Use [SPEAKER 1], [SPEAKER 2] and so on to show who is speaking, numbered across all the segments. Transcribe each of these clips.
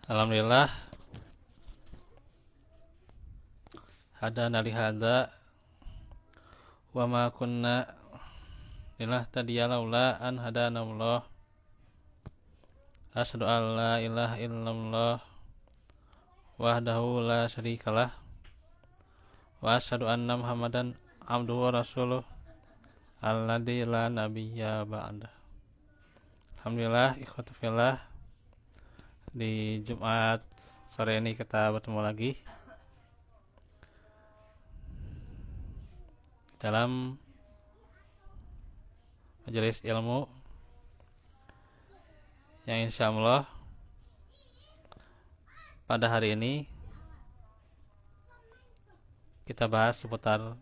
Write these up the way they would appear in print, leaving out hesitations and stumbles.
[SPEAKER 1] Alhamdulillah hadana li hada wa ma kunna linahtadiya laula an hadana Allah. Asyhadu an la ilaha illallah wahdahu la syarikalah wa asyhadu anna Muhammadan abduhu wa rasuluh alladzi la nabiyya ba'da. Alhamdulillah ikhwati fillah, di Jumat sore ini kita bertemu lagi dalam majelis ilmu yang insyaallah pada hari ini kita bahas seputar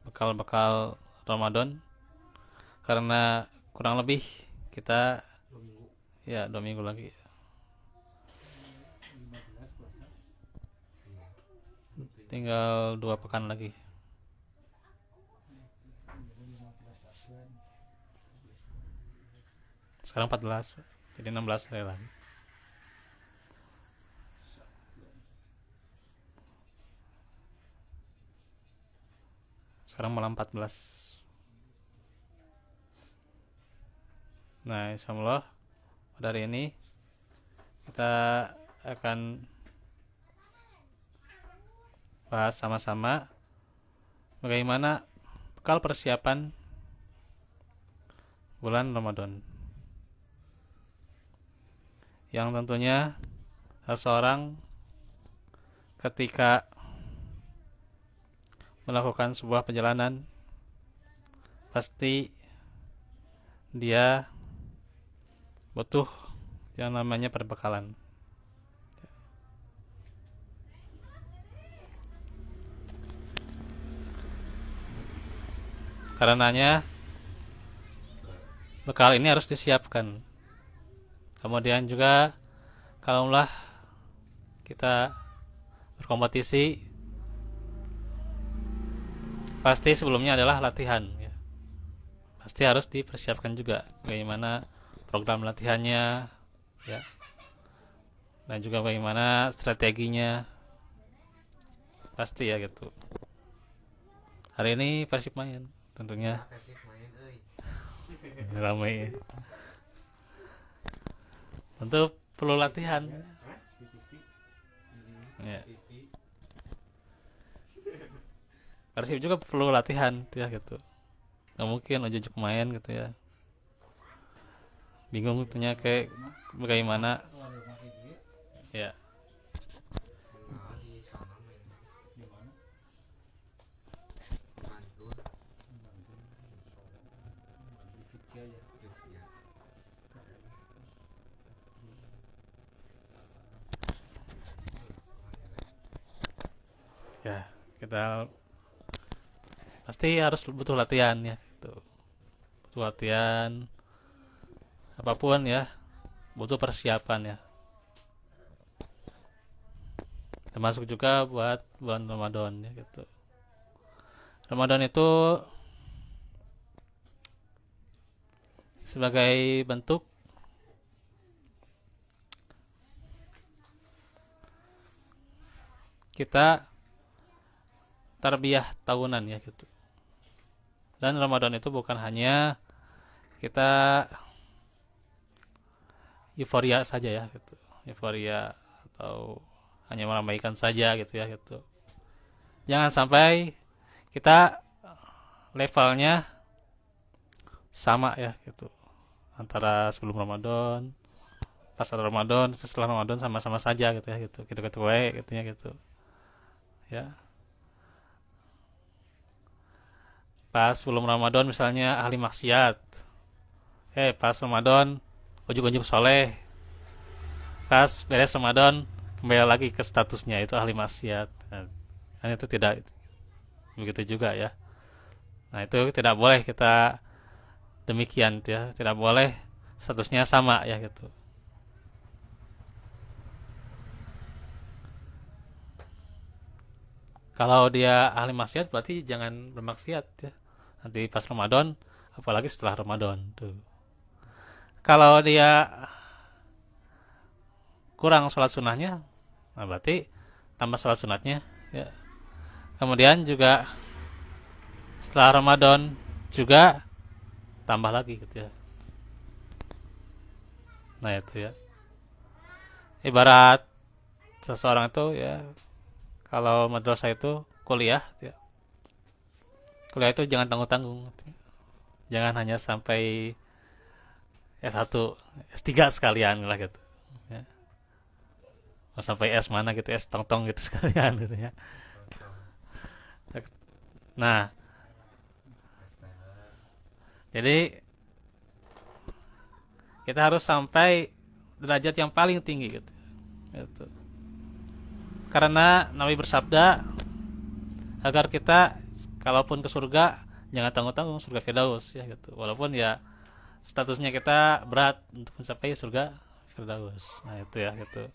[SPEAKER 1] bekal-bekal Ramadan, karena kurang lebih kita 2 minggu lagi, tinggal 2 pekan lagi. Sekarang 14, jadi 16 hari lagi. Sekarang malam 14. Nah, insyaallah pada hari ini kita akan bahas sama-sama bagaimana bekal persiapan bulan Ramadan, yang tentunya seseorang ketika melakukan sebuah perjalanan pasti dia butuh yang namanya perbekalan. Karenanya bekal ini harus disiapkan. Kemudian juga kalaulah kita berkompetisi, pasti sebelumnya adalah latihan ya. Pasti harus dipersiapkan juga bagaimana program latihannya ya, dan juga bagaimana strateginya, pasti ya gitu. Hari ini Persib main tentunya ramai, tentu perlu latihan ya. Persib juga perlu latihan ya gitu, nggak mungkin ujuk-ujuk main gitu ya. Bingung tentunya kayak bagaimana ya. Ya, kita pasti harus butuh latihan ya gitu. Butuh latihan apapun ya, butuh persiapan ya. Termasuk juga buat bulan Ramadan ya gitu. Ramadan itu sebagai bentuk kita tarbiyah tahunan ya gitu. Dan Ramadan itu bukan hanya kita euforia saja ya gitu. Euforia atau hanya meramaikan saja gitu ya gitu. Jangan sampai kita levelnya sama ya gitu, antara sebelum Ramadan, pas ada Ramadan, setelah Ramadan sama-sama saja gitu ya gitu. Gitu-gitu gitu ya gitu. Ya. Pas sebelum Ramadan misalnya ahli maksiat, pas Ramadan ujug-ujug soleh, pas beres Ramadan kembali lagi ke statusnya itu ahli maksiat. Nah, kan itu tidak begitu juga ya. Nah, itu tidak boleh kita demikian ya, tidak boleh statusnya sama ya gitu. Kalau dia ahli maksiat berarti jangan bermaksiat ya. Nanti pas Ramadan, apalagi setelah Ramadan tuh. Kalau dia kurang sholat sunnahnya, nah berarti tambah sholat sunatnya ya. Kemudian juga setelah Ramadan juga tambah lagi gitu ya. Nah itu ya, ibarat seseorang itu ya, kalau madrasah itu kuliah gitu ya. Kuliah itu jangan tanggung-tanggung gitu ya. Jangan hanya sampai S1, S3 sekalian lah gitu ya. Mau sampai S mana gitu, S tong-tong gitu sekalian gitu ya. Nah, jadi kita harus sampai derajat yang paling tinggi gitu. Gitu. Karena Nabi bersabda agar kita kalaupun ke surga jangan tanggung-tanggung surga Firdaus ya gitu. Walaupun ya statusnya kita berat untuk mencapai surga Firdaus. Nah, itu ya gitu.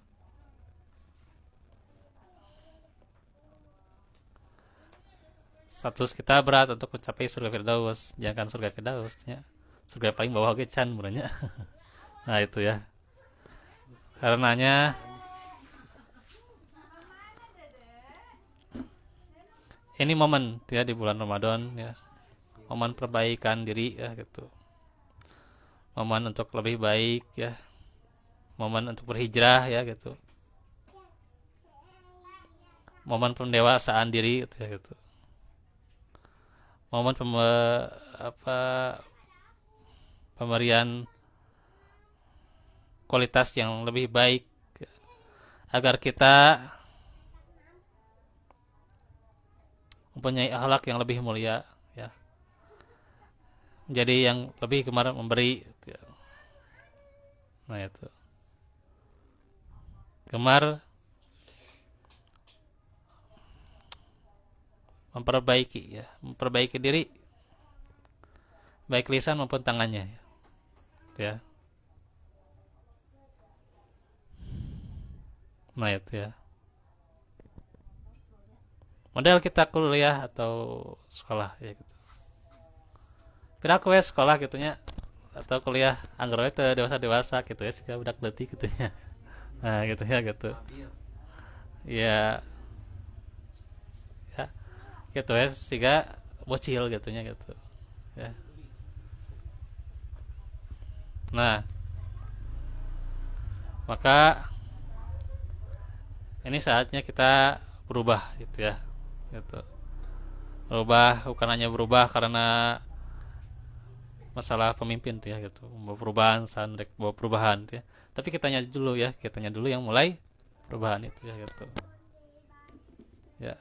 [SPEAKER 1] Status kita berat untuk mencapai surga Firdaus, jangan surga Firdaus ya. Surga paling bawah ge can sebenarnya. Nah, itu ya. Karenanya ini momen ya di bulan Ramadan ya. Momen perbaikan diri ya gitu. Momen untuk lebih baik ya. Momen untuk berhijrah ya gitu. Momen pendewasaan diri gitu ya gitu. Momen pemberian kualitas yang lebih baik ya. Agar kita mempunyai akhlak yang lebih mulia ya. Jadi yang lebih gemar memberi ya. Nah itu. Gemar memperbaiki diri baik lisan maupun tangannya ya. Nah itu ya. Model kita kuliah atau sekolah ya gitu. Pira kowe sekolah gitunya atau kuliah anggar teh dewasa gitu ya sehingga budak leutik gitu ya. Nah gitu ya gitu. Ya ya gitu ya sehingga bocil gitunya gitu ya. Nah, maka ini saatnya kita berubah gitu ya. Gitu. Berubah bukan hanya berubah karena masalah pemimpin tuh ya gitu. Bawa perubahan, sandrek bawa perubahan tuh ya. Tapi kitanya dulu ya, kitanya dulu yang mulai perubahan itu ya gitu. Ya.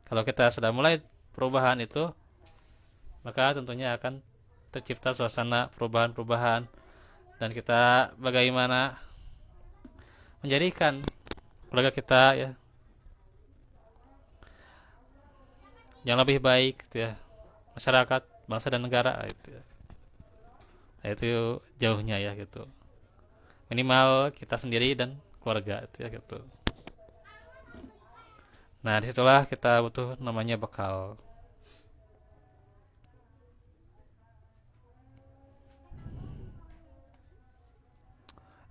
[SPEAKER 1] Kalau kita sudah mulai perubahan itu, maka tentunya akan tercipta suasana perubahan-perubahan dan kita bagaimana menjadikan keluarga kita ya yang lebih baik gitu ya, masyarakat, bangsa dan negara gitu ya. Nah, itu jauhnya ya gitu. Minimal kita sendiri dan keluarga itu ya gitu. Nah, disitulah kita butuh namanya bekal.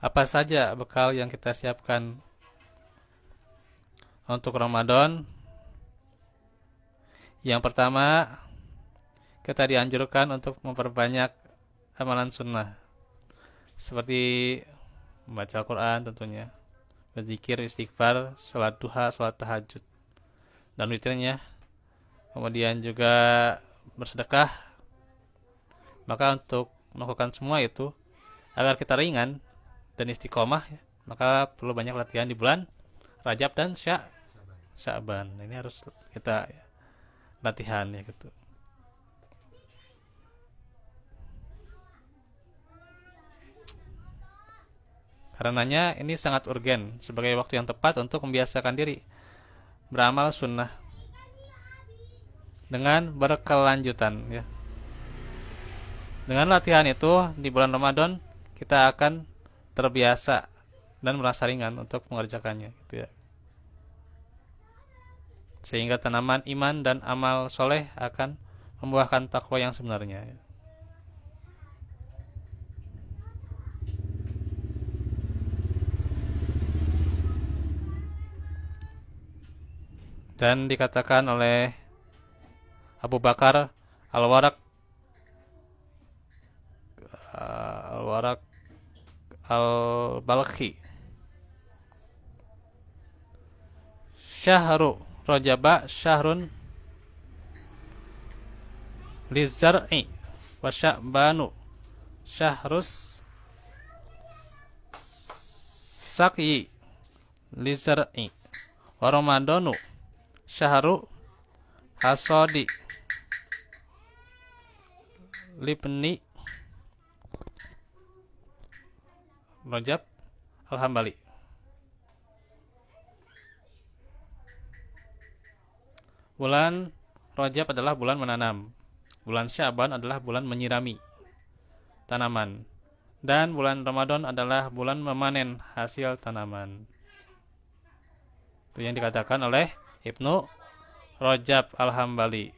[SPEAKER 1] Apa saja bekal yang kita siapkan untuk Ramadan? Yang pertama, kita dianjurkan untuk memperbanyak amalan sunnah. Seperti membaca Al-Quran tentunya, berzikir, istighfar, sholat duha, sholat tahajud, dan witirnya. Kemudian juga bersedekah. Maka untuk melakukan semua itu, agar kita ringan dan istiqomah ya, maka perlu banyak latihan di bulan Rajab dan Sya'ban. Ini harus kita ya, latihan ya gitu. Karenanya ini sangat urgen sebagai waktu yang tepat untuk membiasakan diri beramal sunnah dengan berkelanjutan ya. Dengan latihan itu di bulan Ramadan kita akan terbiasa dan merasa ringan untuk mengerjakannya gitu ya. Sehingga tanaman iman dan amal soleh akan membuahkan takwa yang sebenarnya. Ya. Dan dikatakan oleh Abu Bakar Al-Waraq Al-Waraq Al-Balkhi, syahru Rajaba syahrun lizar'i wa sya'banu syahrus sakyi lizar'i wa ramadanu syahru hasodi libni Rajab Al-Hambali. Bulan Rajab adalah bulan menanam. Bulan Sya'ban adalah bulan menyirami tanaman. Dan bulan Ramadan adalah bulan memanen hasil tanaman. Itu yang dikatakan oleh Ibnu Rajab Al-Hambali.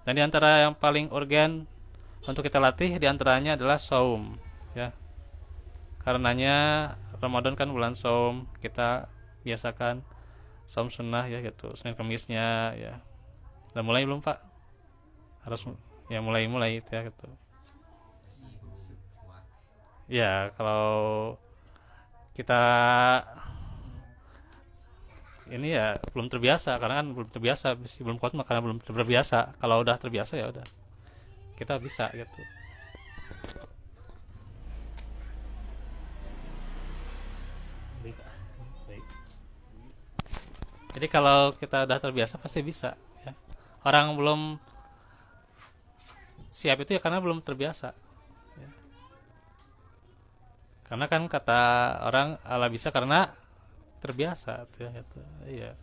[SPEAKER 1] Dan diantara yang paling urgen untuk kita latih diantaranya adalah saum, ya. Karenanya Ramadan kan bulan saum, kita biasakan saum sunnah ya gitu, Senin Kemisnya ya. Udah mulai belum Pak? Harus ya mulai itu ya gitu. Ya kalau kita ini ya belum terbiasa, karena kan belum terbiasa, belum kuat karena belum terbiasa. Kalau udah terbiasa ya udah kita bisa gitu. Jadi kalau kita udah terbiasa pasti bisa ya. Orang belum siap itu ya karena belum terbiasa ya. Karena kan kata orang ala bisa karena terbiasa ya, gitu. Iya.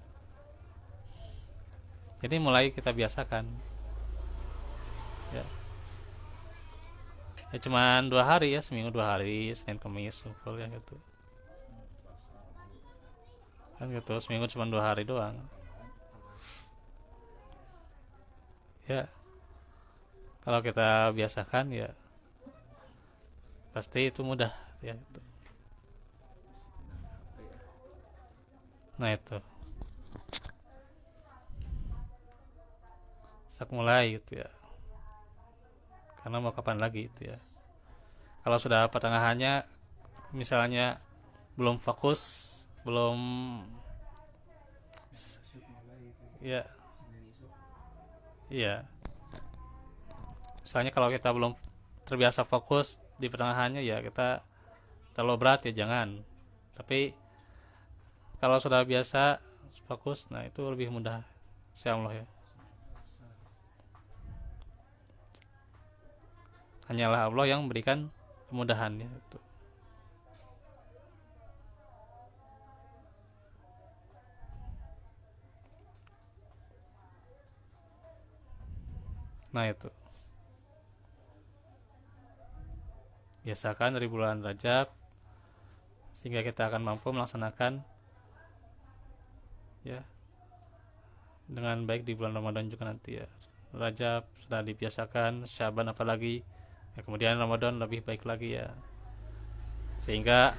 [SPEAKER 1] Jadi mulai kita biasakan ya. Ya cuman 2 hari ya, seminggu 2 hari, Senin Kamis Sukul ya gitu. Kan gitu, seminggu cuma 2 hari doang ya. Kalau kita biasakan ya pasti itu mudah ya gitu. Nah itu sak mulai gitu ya, karena mau kapan lagi itu ya. Kalau sudah pertengahannya misalnya belum fokus, belum ya iya, misalnya kalau kita belum terbiasa fokus di pertengahannya ya kita terlalu berat ya jangan. Tapi kalau sudah biasa fokus, nah itu lebih mudah insyaallah ya. Hanyalah Allah yang memberikan kemudahan ya itu. Nah itu biasakan dari bulan Rajab sehingga kita akan mampu melaksanakan ya dengan baik di bulan Ramadan juga nanti ya. Rajab sudah dibiasakan, Syaban apalagi ya, kemudian Ramadan lebih baik lagi ya. Sehingga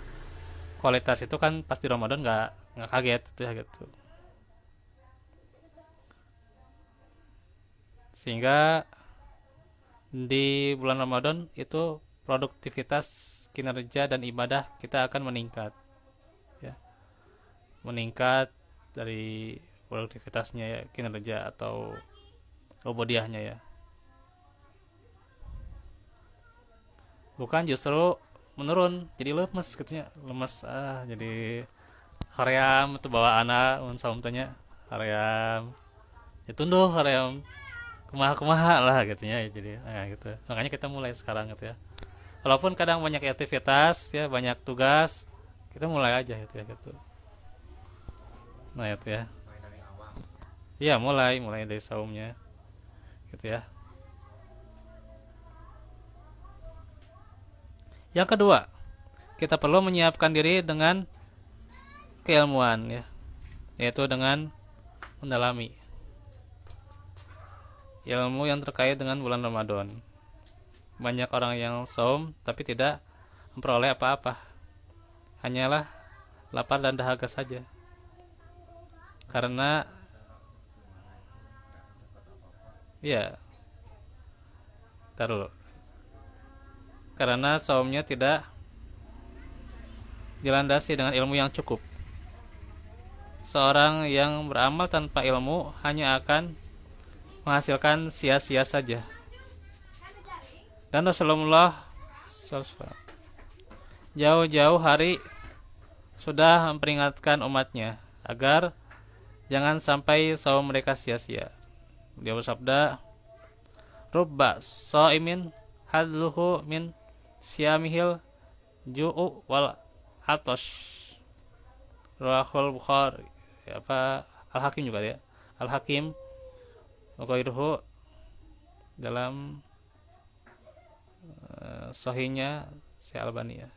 [SPEAKER 1] kualitas itu kan pasti Ramadan nggak kaget itu ya gitu. Sehingga di bulan Ramadan itu produktivitas kinerja dan ibadah kita akan meningkat ya. Meningkat dari produktivitasnya ya, kinerja atau ubudiyahnya ya. Bukan justru menurun jadi lemes katanya, lemes jadi haream itu bawa anak saum tanya haream ya tunduh haream kumaha lah katanya ya, jadi gitu. Makanya kita mulai sekarang gitu ya. Walaupun kadang banyak aktivitas ya, banyak tugas, kita mulai aja gitu ya gitu. Nah itu ya. Iya mulai dari saumnya gitu ya. Yang kedua, kita perlu menyiapkan diri dengan keilmuan ya, yaitu dengan mendalami ilmu yang terkait dengan bulan Ramadan. Banyak orang yang saum tapi tidak memperoleh apa-apa, hanyalah lapar dan dahaga saja. Karena ya, taruh. Karena saumnya tidak dilandasi dengan ilmu yang cukup. Seorang yang beramal tanpa ilmu hanya akan menghasilkan sia-sia saja. Dan Rasulullah jauh-jauh hari sudah memperingatkan umatnya agar jangan sampai saum mereka sia-sia. Dia bersabda, "Rubba shaimin hadluhu min syamihil ju'u wal atash." Rawahul Bukhari, Al-Hakim juga ya. Al-Hakim Waqairuhu dalam sahihnya Syekh Albani ya.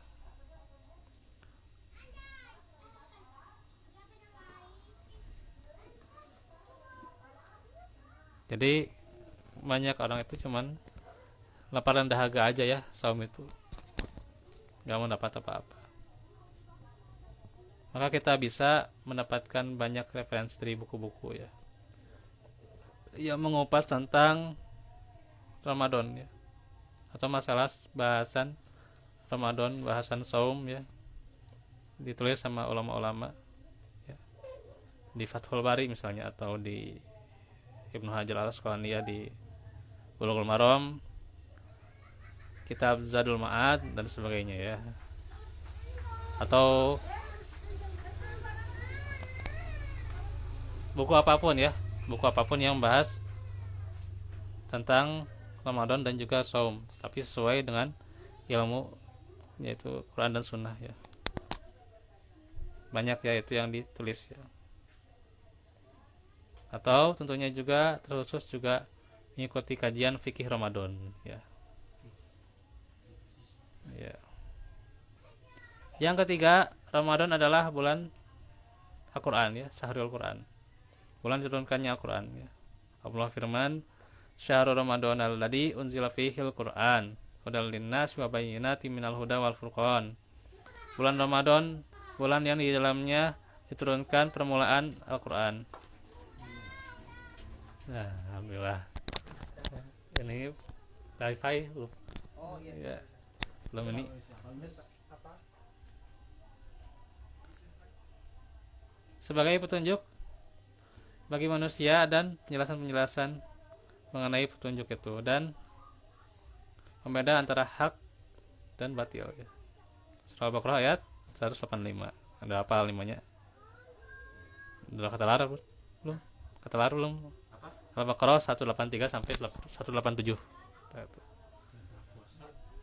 [SPEAKER 1] Jadi banyak orang itu cuman laparan dahaga aja ya, saum itu nggak mau dapat apa-apa. Maka kita bisa mendapatkan banyak referensi dari buku-buku ya, yang mengupas tentang Ramadan ya, atau masalah bahasan Ramadan, bahasan saum ya, ditulis sama ulama-ulama ya, di Fathul Bari misalnya, atau di Ibnu Hajar Al-Asqalani ya, di Bulughul Maram, kitab Zadul Ma'ad dan sebagainya ya, atau buku apapun ya, buku apapun yang bahas tentang Ramadan dan juga saum, tapi sesuai dengan ilmu, yaitu Quran dan Sunnah ya. Banyak ya itu yang ditulis ya. Atau tentunya juga terkhusus juga mengikuti kajian fikih Ramadan ya. Ya. Yang ketiga, Ramadan adalah bulan Al-Quran ya, Syahrul Quran, bulan diturunkannya Al-Quran ya. Allah firman, "Syahrul Ramadan alladzi unzila fihil Quran hudal linnas wa bayyinatin minal huda wal furqan." Bulan Ramadan, bulan yang di dalamnya diturunkan permulaan Al-Quran. Nah, alhamdulillah. Ini wifi belum? Oh iya. Ya. Belum ini. Sebagai petunjuk bagi manusia dan penjelasan-penjelasan mengenai petunjuk itu, dan pembeda antara hak dan batil ya. Surah Al-Baqarah ayat 185. Ada apa limanya? Udah kata lar belum? Kata lar belum? Al-Baqarah 183 sampai 187.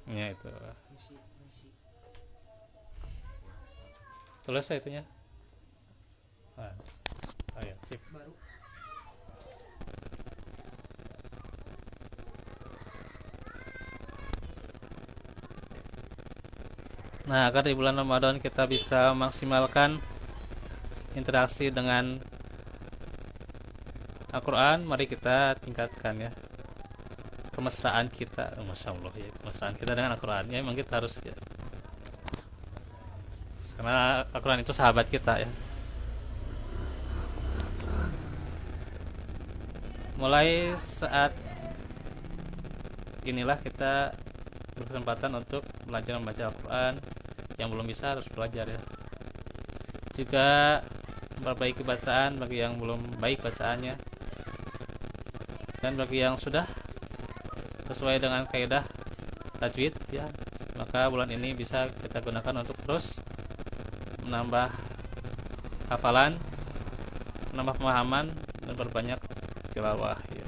[SPEAKER 1] Ya itu. Tulis saya itunya. Ya, sip. Nah, agar di bulan Ramadan kita bisa maksimalkan interaksi dengan Al-Quran, mari kita tingkatkan ya kemesraan kita, Masya Allah ya, kemesraan kita dengan Al-Quran ya, memang kita harus ya, karena Al-Quran itu sahabat kita ya. Mulai saat inilah kita berkesempatan untuk belajar membaca Al-Quran. Yang belum bisa harus belajar ya. Juga memperbaiki bacaan bagi yang belum baik bacaannya, dan bagi yang sudah sesuai dengan kaidah tajwid ya, maka bulan ini bisa kita gunakan untuk terus menambah hafalan, menambah pemahaman, dan berbanyak tilawah ya.